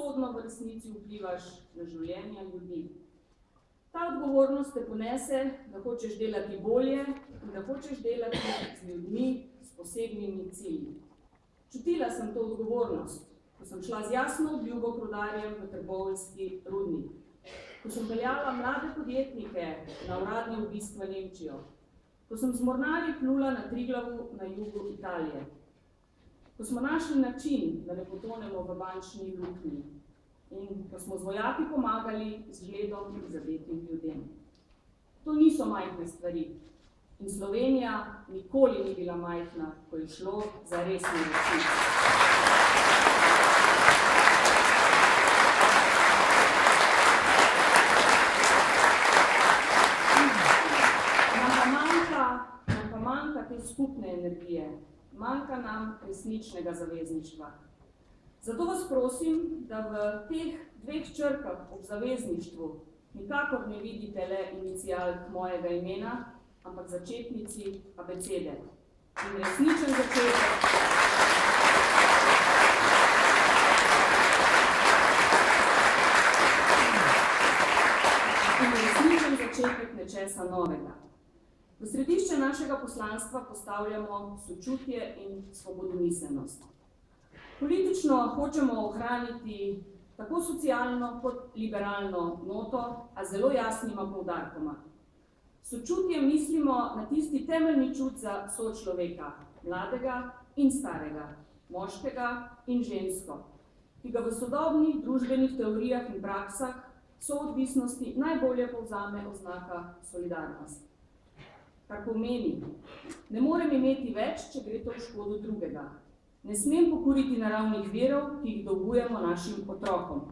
usodno v resnici vplivaš na življenja ljudi. Ta odgovornost te ponese, da hočeš delati bolje in da hočeš delati z ljudmi s posebnimi cilji. Čutila sem to odgovornost, ko sem šla z jasno obljubo k rudarjem v trboveljski rudnik, ko sem peljala mlade podjetnike na uradni obisk v Nemčijo, ko sem z mornarji plula na Triglavu na jugu Italije, ko smo našli način, da ne potonemo v bančni luknji in ko smo z vojaki pomagali zgledom prizadetim ljudem. To niso majhne stvari in Slovenija nikoli ni bila majhna, ko je šlo za resne reči. Nam pa manjka te skupne energije, manjka nam resničnega zavezništva. Zato vas prosim, da v teh dveh črkah ob zavezništvu nikakor ne vidite le inicialk mojega imena, ampak začetnici abecede. In resničen začetek nečesa novega. V središče našega poslanstva postavljamo sočutje in svobodomiselnost. Politično hočemo ohraniti tako socialno kot liberalno noto, a zelo jasnima poudarkoma. Sočutje mislimo na tisti temeljni čut za sočloveka, mladega in starega, moškega in žensko, ki ga v sodobnih družbenih teorijah in praksah soodvisnosti najbolje povzame oznaka solidarnost. Kar pomeni, ne morem imeti več, če gre to v škodo drugega. Ne smem pokuriti naravnih virov, ki jih dolgujemo našim otrokom.